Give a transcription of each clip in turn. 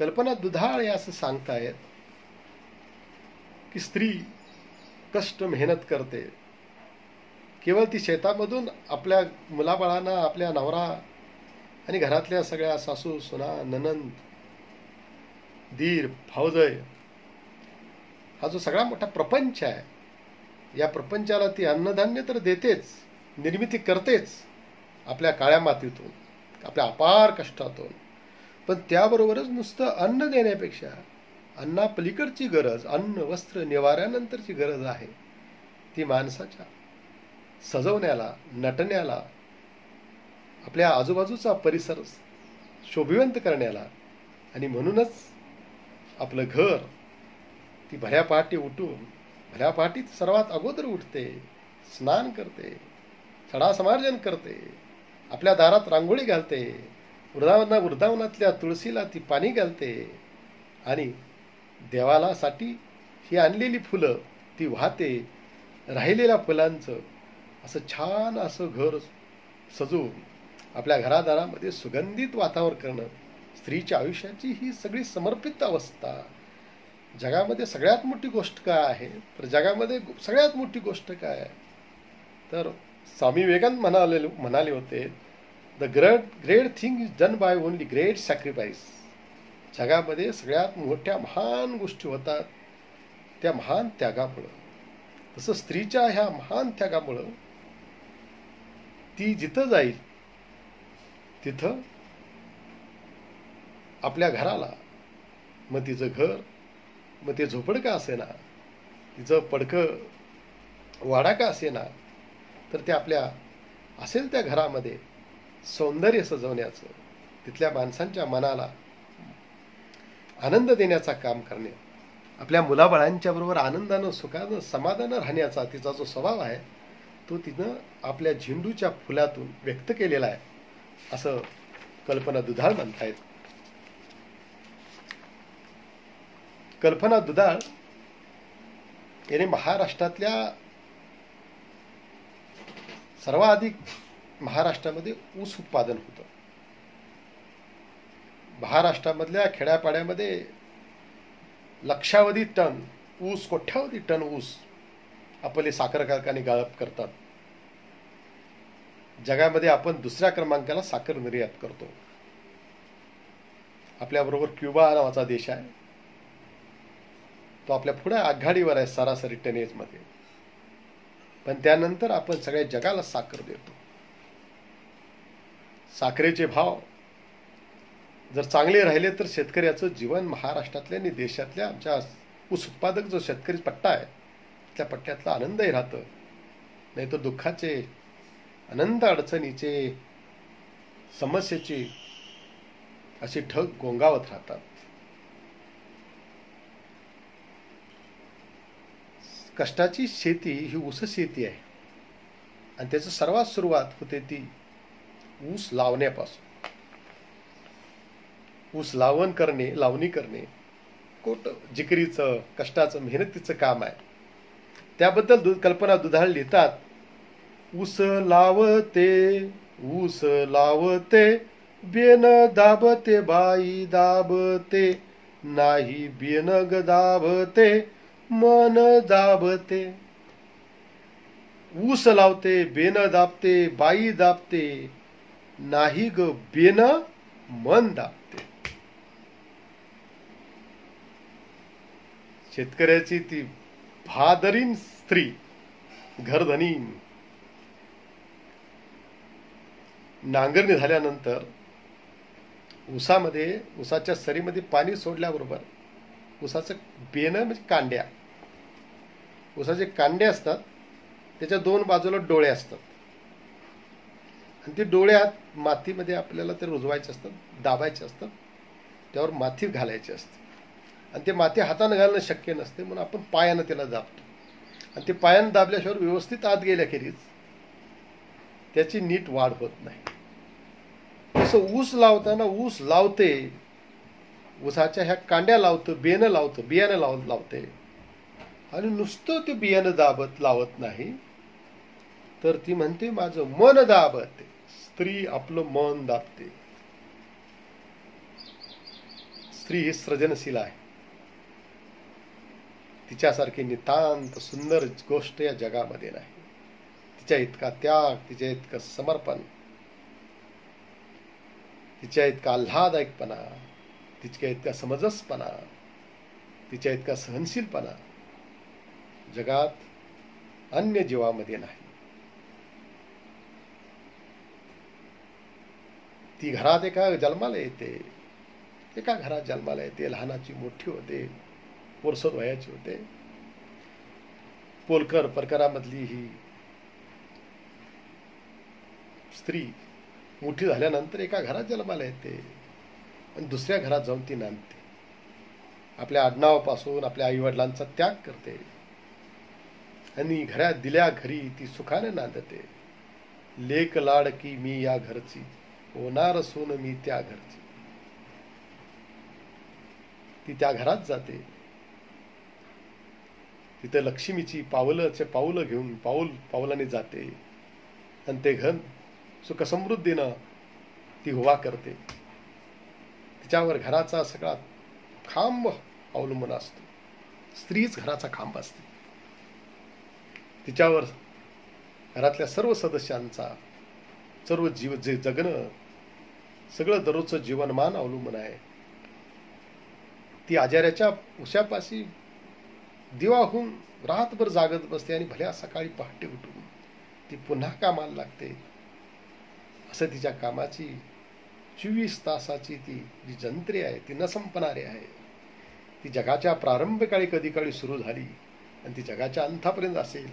कल्पना दुधाळे असं सांगतायत की स्त्री कष्ट मेहनत करते, केवळ ती शेतामधून आपल्या मुलाबाळांना, आपल्या नवरा आणि घरातल्या सगळ्या सासू सुना ननंद दीर भावजय हा जो सगळा मोठा प्रपंच आहे, या प्रपंचाला ती अन्नधान्य तर देतेच, निर्मिती करतेच आपल्या काळ्या मातीतून, आपल्या अपार कष्टातून. पण त्याबरोबरच नुसतं अन्न देण्यापेक्षा अन्नापलीकडची गरज, अन्न वस्त्र निवाऱ्यानंतरची गरज आहे ती माणसाच्या सजवण्याला, नटण्याला, आपल्या आजूबाजूचा परिसर शोभिवंत करण्याला. आणि म्हणूनच आपलं घर ती भल्या पहाटे उठून, भल्या पहाटे सर्वात अगोदर उठते, स्नान करते, सडा समार्जन करते, आपल्या दारात रांगोळी घालते, वृंदावनातल्या तुळशीला ती पाणी घालते आणि देवाला साठी ही आणलेली फुलं ती वाहते. राहिलेल्या फुलांचं असं छान असं घर सजवून आपल्या घरादारामध्ये सुगंधित वातावरण करणं स्त्रीच्या आयुष्याची ही सगळी समर्पित अवस्था. जगामध्ये सगळ्यात मोठी गोष्ट काय आहे, तर जगामध्ये सगळ्यात मोठी गोष्ट काय आहे, तर स्वामी विवेकानंद म्हणाले होते, the great thing is done by only great sacrifice. जगामध्ये सगळ्यात मोठ्या महान गोष्टी होतात त्या महान त्यागामुळं. तसं स्त्रीच्या ह्या महान त्यागामुळं ती जिथं जाईल तिथं आपल्या घराला, मग तिचं घर, मग ते झोपडं का असेना, तिचं पडकं वाडा का असेना, तर ते आपल्या असेल त्या घरामध्ये सौंदर्य सजवण्याचं, तिथल्या माणसांच्या मनाला आनंद देण्याचा काम करणे, आपल्या मुलाबाळांच्या बरोबर आनंदानं सुखानं समाधानं राहण्याचा तिचा जो स्वभाव आहे तो तिनं आपल्या झेंडूच्या फुलातून व्यक्त केलेला आहे असं कल्पना दुधाळ म्हणतायत. कल्पना दुधाळ याने महाराष्ट्रातल्या सर्वाधिक महाराष्ट्रामध्ये ऊस उत्पादन होतं. महाराष्ट्रामधल्या खेड्यापाड्यामध्ये लक्षावधी टन ऊस, कोट्यावधी टन ऊस आपले साखर कारखाने गाळप करतात. जगामध्ये आपण दुसऱ्या क्रमांकाला साखर निर्यात करतो. आपल्याबरोबर क्युबा नावाचा देश आहे, तो आपल्या पुढे आघाडीवर आहे सरासरी टनेजमध्ये. पण त्यानंतर आपण सगळ्या जगाला साखर देतो. साखरेचे भाव जर चांगले राहिले तर शेतकऱ्याचं जीवन महाराष्ट्रातल्या आणि देशातल्या आमच्या ऊस उत्पादक जो शेतकरी पट्टा आहे त्या पट्ट्यातला आनंदही राहतं, नाहीतर दुःखाचे, अनंत अडचणीचे, समस्येची अशी ढग गोंगावत राहतात. कष्टाची शेती ही ऊस शेती आहे आणि त्याची सर्वात सुरुवात होते ती ऊस लावण्यापासून. ऊस लावणी करणे कोट जिकरीचं, कष्टाचं, मेहनतीचं काम आहे. त्याबद्दल कल्पना दुधाळ लिहितात, ऊस लावते बेन दाबते बाई दाबते, नाही बेन ग दाबते मन दाबते. ऊस लावते, बेन दाबते, बाई दाबते, नाही ग बेन मन दाबते. शेतकऱ्याची ती भादरीन स्त्री, घरधनीन, नांगरणी झाल्यानंतर ऊसाच्या सरीमध्ये पाणी सोडल्याबरोबर ऊसाचं बेनं म्हणजे कांड्या, ऊसाचे कांडे असतात, त्याच्या दोन बाजूला डोळे असतात आणि ते डोळ्यात मातीमध्ये आपल्याला ते रुजवायचे असतात, दाबायचे असतात, त्यावर माती घालायची असते आणि ते माती हाताने घालणं शक्य नसते, म्हणून आपण पायानं त्याला दाबतो आणि ते पायानं दाबल्याशिवाय व्यवस्थित आत गेल्याखेरीज त्याची नीट वाढ होत नाही. तसं ऊस लावताना ऊस लावते, ऊसाच्या ह्या कांड्या लावतं, बियाणं लावते आणि नुसतं ते बियाणं दाबत लावत नाही, तर ती म्हणते माझं मन दाबते. स्त्री आपलं मन दाबते. स्त्री ही सृजनशील आहे. तिच्यासारखी नितांत सुंदर गोष्ट या जगामध्ये नाही. तिच्या इतका त्याग, तिच्या इतकं समर्पण, तिच्या इतका आल्हाददायकपणा, तिच्या इतका समंजसपणा, तिच्या इतका सहनशीलपणा जगात अन्य जीवामध्ये नाही. ती घरात एका जन्माला येते, एका घरात जन्माला येते, लहानाची मोठी होते, पोरसोद वयाची होते. पोलकर परकरामधली ही स्त्री मोठी झाल्यानंतर एका घरात जन्माला येते आणि दुसऱ्या घरात जाऊन ती नांदते. आपल्या आडनावापासून आपल्या आईवडिलांचा त्याग करते आणि घरात दिल्या घरी ती सुखाने नांदते. लेक लाडकी मी या घरची, होणार सून मी त्या घरची. ती त्या घरात जाते. तिथे लक्ष्मीची पावलं घेऊन पावलाने जाते आणि ते घर सुखसमृद्धीनं ती उभा करते. तिच्यावर घराचा सगळा खांब अवलंबून असतो. स्त्रीच घराचा खांब असते. तिच्यावर घरातल्या सर्व सदस्यांचा, सर्व जे जगणं, सगळं दररोजचं जीवनमान अवलंबून आहे. ती आजाराच्या उशापाशी दिवा होऊन रातभर जागत बसते आणि भल्या सकाळी पहाटे उठून ती पुन्हा कामाला लागते. असं तिच्या कामाची 24 तासाची ती जी जंत्रे आहे ती न संपणारी आहे. ती जगाच्या प्रारंभ कधी काळी सुरू झाली आणि ती जगाच्या अंतापर्यंत असेल.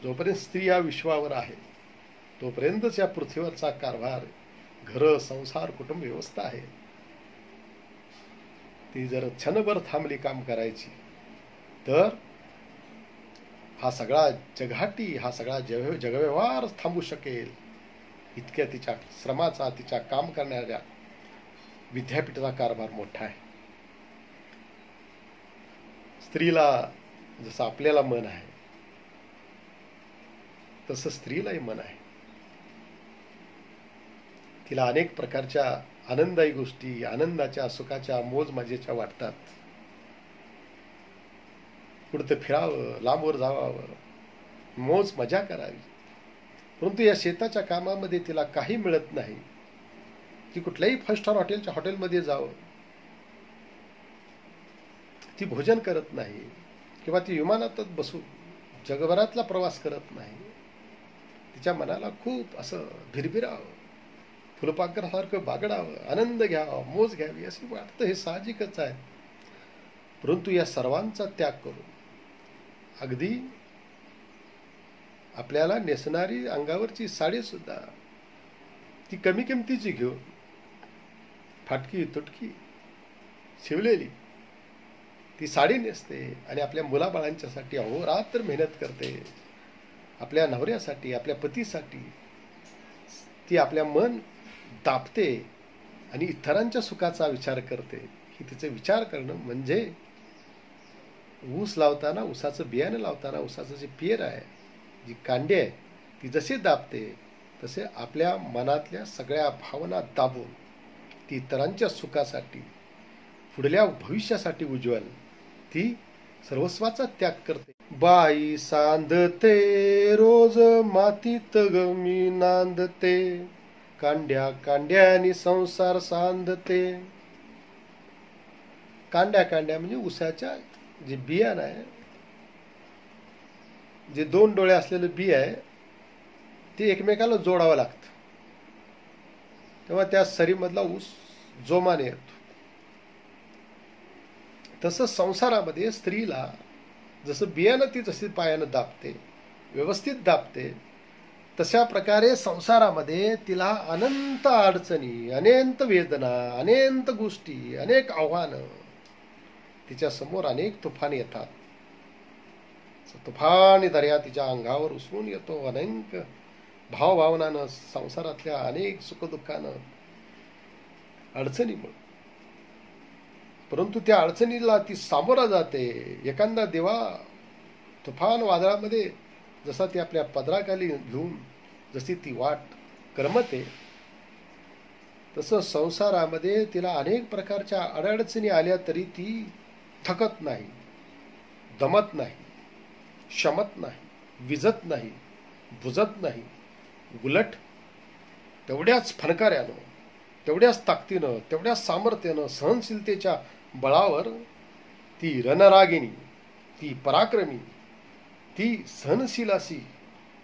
जोपर्यंत स्त्री या विश्वावर आहे तोपर्यंतच या पृथ्वीवरचा कारभार, घर, संसार, कुटुंब व्यवस्था आहे. ती जर क्षणभर थांबली काम करायची तर हा सगळा जगाटी, हा सगळा जगव्यवहार थांबू शकेल. इतक्या तिच्या श्रमाचा, तिच्या काम करणाऱ्या विद्यापीठाचा कारभार मोठा आहे. स्त्रीला जसं आपल्याला मन आहे तसं स्त्रीलाही मन आहे. तिला अनेक प्रकारच्या आनंददायी गोष्टी, आनंदाच्या, सुखाच्या, मोज मजेच्या वाटतात. कुठं फिरावं, लांबवर जावावं, मोज मजा करावी. परंतु या शेताच्या कामामध्ये तिला काही मिळत नाही. ती कुठल्याही 5 स्टार हॉटेलमध्ये जावं, ती भोजन करत नाही किंवा ती विमानातच बसून जगभरातला प्रवास करत नाही. तिच्या मनाला खूप असं भिरभिरावं, फुलपाखरासारखं बागडावं, आनंद घ्यावा, मोज घ्यावी असे वाटतं. हे साहजिकच आहे. परंतु या सर्वांचा त्याग करून अगदी आपल्याला नेसणारी अंगावरची साडी सुद्धा ती कमी किमतीची घेऊन, फाटकी तुटकी शिवलेली ती साडी नेसते आणि आपल्या मुलाबाळांच्यासाठी अहोरात्र मेहनत करते. आपल्या नवऱ्यासाठी, आपल्या पतीसाठी ती आपल्या मन दाबते आणि इतरांच्या सुखाचा विचार करते. ही तिचे विचार करणं म्हणजे ऊस लावताना, ऊसाचं बियाणं लावताना ऊसाचं जे पेर आहे, जी कांडी आहे, ती जशी दाबते तसे आपल्या मनातल्या सगळ्या भावना दाबून ती इतरांच्या सुखासाठी, पुढल्या भविष्यासाठी उज्ज्वल ती सर्वस्वाचा त्याग करते. बाई सांदते रोज मातीत गमी नांदते, कांड्या कांड्यानी संसार सांदते. कांड्या कांड्या म्हणजे ऊसाच्या जे बियाणं आहे, जे 2 डोळे असलेलं बी आहे ते एकमेकाला जोडावं लागतं, तेव्हा त्या सरीमधला ऊस जोमाने येतो. तसं संसारामध्ये स्त्रीला जसं बियाणं ती जशी पायानं दाबते, व्यवस्थित दाबते, तशा प्रकारे संसारामध्ये तिला अनंत अडचणी, अनंत वेदना, अनंत गोष्टी, अनेक आव्हानं, तिच्या समोर अनेक तुफान येतात. तुफानी दर्या तिच्या अंगावर उसळून येतो. अनेक भावभावनानं, संसारातल्या अनेक सुखदुःखानं, अडचणीमुळे. परंतु त्या अडचणीला ती सामोरा जाते. एखादा देवा तुफान वादळामध्ये जसा ती आपल्या पदराखाली घेऊन जशी ती वाट करमते, तसं संसारामध्ये तिला अनेक प्रकारच्या अडचणी आल्या तरी ती थकत नाही, दमत नाही, शमत नाही, विजत नाही, बुजत नाही. उलट तेवढ्याच फणकाऱ्यानं, तेवढ्याच ताकदीनं, तेवढ्याच सामर्थ्यानं, सहनशीलतेच्या बळावर ती रणरागिणी, ती पराक्रमी, ती सहनशील अशी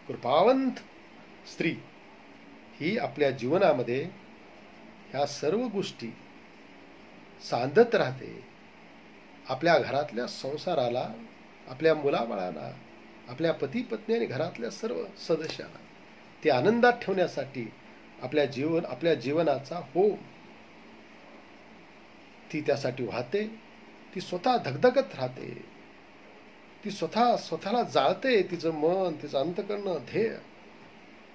कृपावंत स्त्री ही आपल्या जीवनामध्ये ह्या सर्व गोष्टी सांधत राहते. आपल्या घरातल्या संसाराला, आपल्या मुलाबाळांना, आपल्या पती पत्नी आणि घरातल्या सर्व सदस्यांना ते आनंदात ठेवण्यासाठी आपल्या जीवनाचा होम ती त्यासाठी वाहते. ती स्वतः धगधगत राहते, ती स्वतःला जाळते, तिचं मन, तिचं अंतकरण, ध्येय.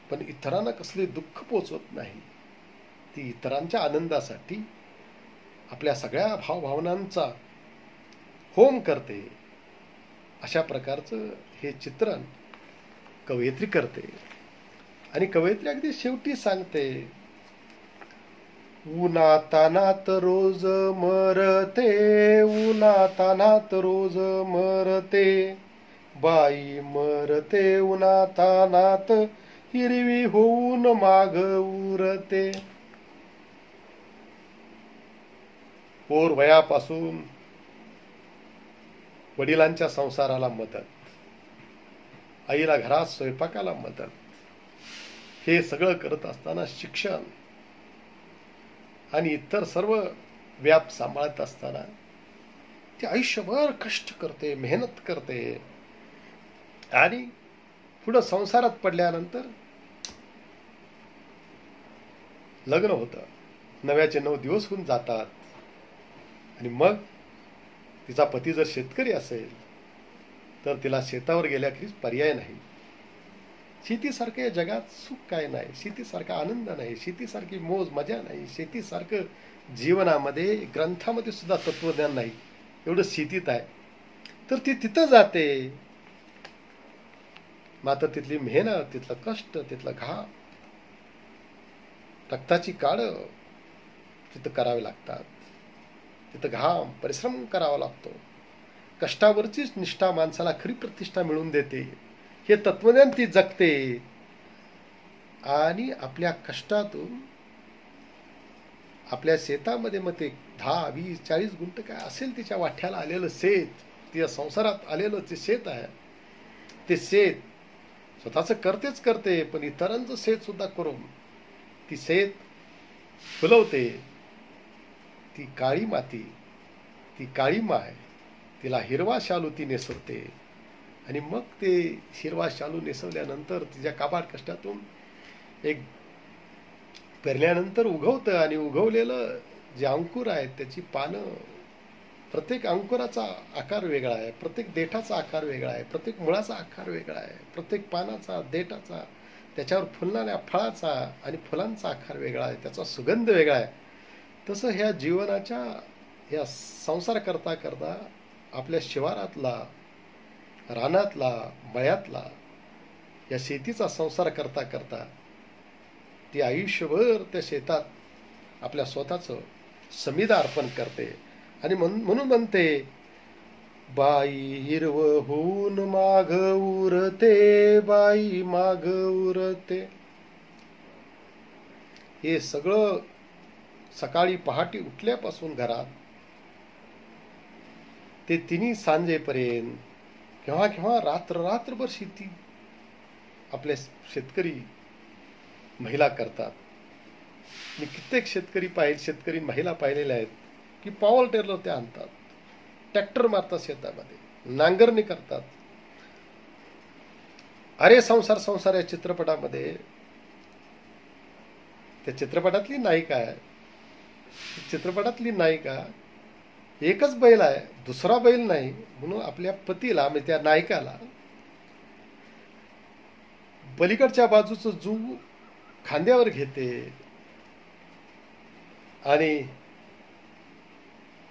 पण इतरांना कसले दुःख पोचवत नाही. ती इतरांच्या आनंदासाठी आपल्या सगळ्या भावभावनांचा होम करते. अशा प्रकारचं हे चित्रण कवयित्री करते. आणि कवयित्री अगदी शेवटी सांगते, उन्हातानात रोज मरते, उन्हातानात रोज मरते, बाई मरते उन्हातानात, हिरवी होऊन माग उरते. पोर वयापासून वडिलांच्या संसाराला मदत, आईला घरात स्वयंपाकाला मदत, हे सगळं करत असताना शिक्षण आणि इतर सर्व व्याप सांभाळत असताना ती आयुष्यभर कष्ट करते, मेहनत करते. आणि पुढं संसारात पडल्यानंतर लग्न होतं, नव्याचे 9 दिवस होऊन जातात. आणि मग तिचा पती जर शेतकरी असेल तर तिला शेतावर गेल्याखेरीज पर्याय नाही. शेतीसारखं या जगात सुख काय नाही, शेतीसारखा आनंद नाही, शेतीसारखी मोज मजा नाही, शेतीसारखं जीवनामध्ये ग्रंथामध्ये सुद्धा तत्वज्ञान नाही, एवढं शेतीत आहे. तर ती तिथं जाते, मात्र तिथली मेहनत, तिथलं कष्ट, तिथलं घाम, रक्ताची काळं तिथं करावे लागतात. तिथं घाम, परिश्रम करावा लागतो. कष्टावरचीच निष्ठा माणसाला खरी प्रतिष्ठा मिळवून देते. हे तत्वज्ञान ती जगते. आणि आपल्या कष्टातून आपल्या शेतामध्ये मग ते 10, 20, 40 गुंठ काय असेल तिच्या वाठ्याला आलेलं शेत, तिच्या संसारात आलेलं ते शेत आहे, ते शेत स्वतःच करतेच करते, पण इतरांचं शेत सुद्धा करून ती शेत फुलवते. ती काळी माती, ती काळी माय, तिला हिरवा शालू ती नेसवते. आणि मग ते हिरवा शालू नेसवल्यानंतर तिच्या काबाड कष्टातून एक पेरल्यानंतर उगवतं. आणि उगवलेलं जे अंकुर आहे त्याची पानं, प्रत्येक अंकुराचा आकार वेगळा आहे, प्रत्येक देठाचा आकार वेगळा आहे, प्रत्येक मुळाचा आकार वेगळा आहे, प्रत्येक पानाचा, देठाचा, त्याच्यावर फुलणाऱ्या फळाचा आणि फुलांचा आकार वेगळा आहे, त्याचा सुगंध वेगळा आहे. तसं ह्या जीवनाच्या या संसार करता करता आपल्या शिवारातला, रानातला, मळ्यातला, या शेतीचा संसार करता करता ती आयुष्यभर त्या शेतात आपल्या स्वतःचं समिधा अर्पण करते. आणि म्हणून म्हणते, बाई हिरव होऊन माग उरते, बाई माग उरते. हे सगळं सकाळी पहाटे उठल्यापासून घरात ते तिन्ही सांजेपर्यंत, केव्हा केव्हा रात्रभर शेती आपल्या शेतकरी महिला करतात. मी कित्येक शेतकरी महिला पाहिलेल्या आहेत की पॉवर टेलर त्या आणतात, ट्रॅक्टर मारतात शेतामध्ये, नांगरणी करतात. अरे संसार या चित्रपटामध्ये त्या चित्रपटातली नायिका आहे, चित्रपटातली नायिका एकच बैल आहे, दुसरा बैल नाही, म्हणून आपल्या पतीला, म्हणजे त्या नायिकाला पलीकडच्या बाजूचं जू खांद्यावर घेते आणि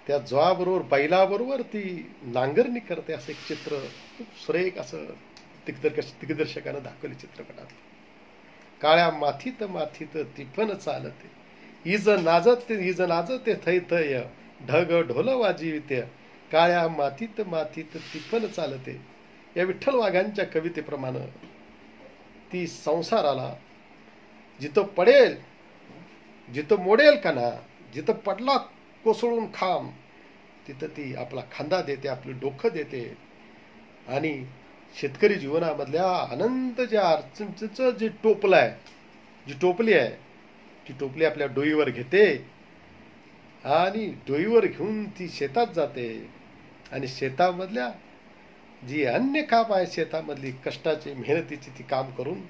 त्या जोआबरोबर, बैलाबरोबर ती नांगरणी करते. असं एक चित्र खूप सुरेख असं दिग्दर्शकानं दाखवले चित्रपटात. काळ्या माथीत ती पण चालते, इज नाचते थै थय, ढग ढोल वाजिविते, काळ्या मातीत मातीत ती पण चालते. या विठ्ठल वाघांच्या कवितेप्रमाणे ती संसाराला जिथं पडेल, जिथं मोडेल कणा, जिथं पडला कोसळून खांब, तिथं ती आपला खांदा देते, आपलं डोकं देते. आणि शेतकरी जीवनामधल्या अनंत ज्या अडचणीचं जी टोपलं आहे, जी टोपली आहे, ती टोपली आपल्या डोईवर घेते आणि डोईवर घेऊन ती शेतात जाते. आणि शेतामधल्या जी अन्य काम आहे, शेतामधली कष्टाची मेहनतीची ती काम करून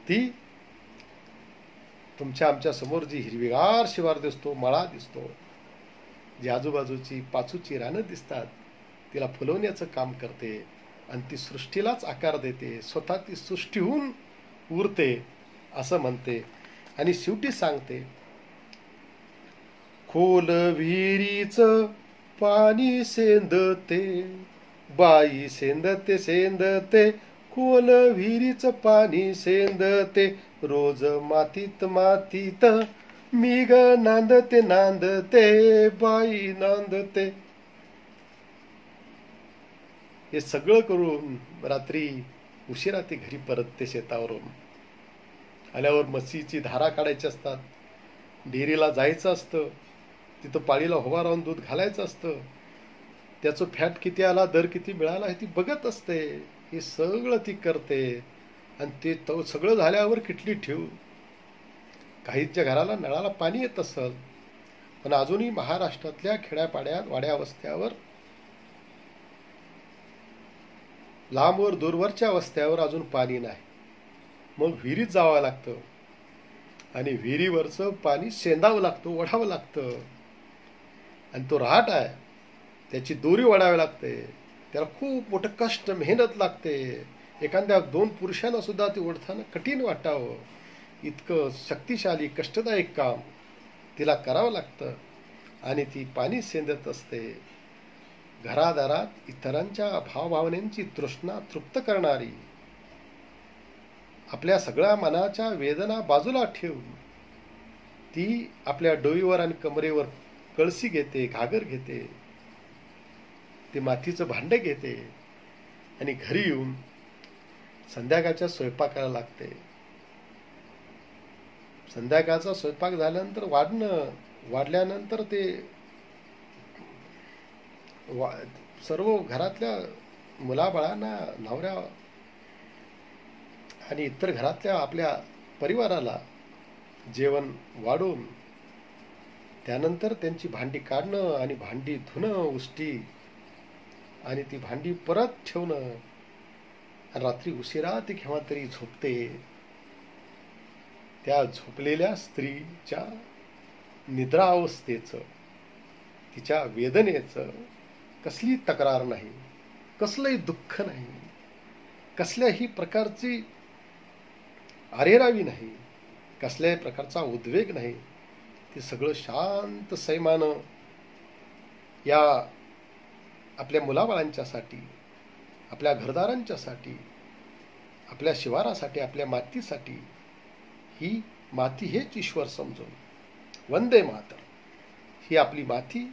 ती तुमच्या आमच्या समोर जी हिरवीगार शिवार दिसतो, मळा दिसतो, जी आजूबाजूची पाचूची रानं दिसतात, तिला फुलवण्याचं काम करते आणि ती सृष्टीलाच आकार देते. स्वतः ती सृष्टीहून उरते असं म्हणते. आणि शेवटी सांगते, खोल विहिरीचं पाणी सेंदते, बाई सेंदते सेंदते, खोल विहिरीचं पाणी सेंदते, रोज मातीत मातीत मी ग नांदते नांदते, बाई नांदते. हे सगळं करून रात्री उशिरा ती घरी परतते. शेतावरून आल्यावर म्हशीची धारा काढायची असतात, डेअरीला जायचं असतं, तिथं पाळीला उभा राहून दूध घालायचं असतं, त्याचं फॅट किती आला, दर किती मिळाला हे ती बघत असते. हे सगळं ती करते. आणि ते सगळं झाल्यावर किटली ठेवू. काहींच्या घराला नळाला पाणी येत असेल, पण अजूनही महाराष्ट्रातल्या खेड्यापाड्यात वाड्या वस्त्यावर, लांबवर दूरवरच्या वस्त्यावर अजून पाणी नाही. मग विहिरीत जावं लागतं आणि विहिरीवरचं पाणी शेंदावं लागतं, ओढावं लागतं. आणि तो रहाट आहे, त्याची दोरी ओढावी लागते, त्याला खूप मोठं कष्ट मेहनत लागते. एखाद्या 2 पुरुषांना सुद्धा ती ओढताना कठीण वाटावं, इतकं शक्तिशाली कष्टदायक काम तिला करावं लागतं. आणि ती पाणी शेंदत असते. घरादारात इतरांच्या भावभावनेची तृष्णा तृप्त करणारी, आपल्या सगळ्या मनाच्या वेदना बाजूला ठेवून ती आपल्या डोईवर आणि कमरेवर कळशी घेते, घागर घेते, ते मातीचं भांडे घेते आणि घरी येऊन संध्याकाळच्या स्वयंपाकाला लागते. संध्याकाळचा स्वयंपाक झाल्यानंतर वाढल्यानंतर ते सर्व घरातल्या मुलाबाळांना, नवऱ्या आणि इतर घरातल्या आपल्या परिवाराला जेवण वाढून त्यानंतर त्यांची भांडी काढणं आणि भांडी धुणं, उष्टी, आणि ती भांडी परत ठेवणं. आणि रात्री उशिरा ती केव्हा तरी झोपते. त्या झोपलेल्या स्त्रीच्या निद्रावस्थेचं, तिच्या वेदनेचं कसली तक्रार नाही, कसलंही दुःख नाही, कसल्याही प्रकारची आरेरावी नाही, कसल्याही प्रकारचा उद्वेग नाही. ते सगळं शांत सैमानं या आपल्या मुलाबाळांच्यासाठी, आपल्या घरदारांच्यासाठी, आपल्या शिवारासाठी, आपल्या मातीसाठी, ही माती हेच ईश्वर समजून वंदे मातर, ही आपली माती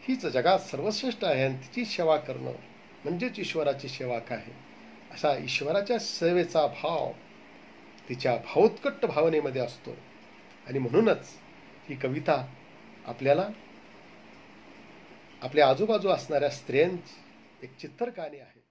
हीच जगात सर्वश्रेष्ठ आहे आणि तिची सेवा करणं म्हणजेच ईश्वराची सेवा आहे. असा ईश्वराच्या सेवेचा भाव तिच्या भावोत्कट भावनेमध्ये असतो. आणि म्हणूनच ही कविता आपल्याला आपल्या आजूबाजू असणाऱ्या स्त्रियांची एक चित्तरकानी आहे.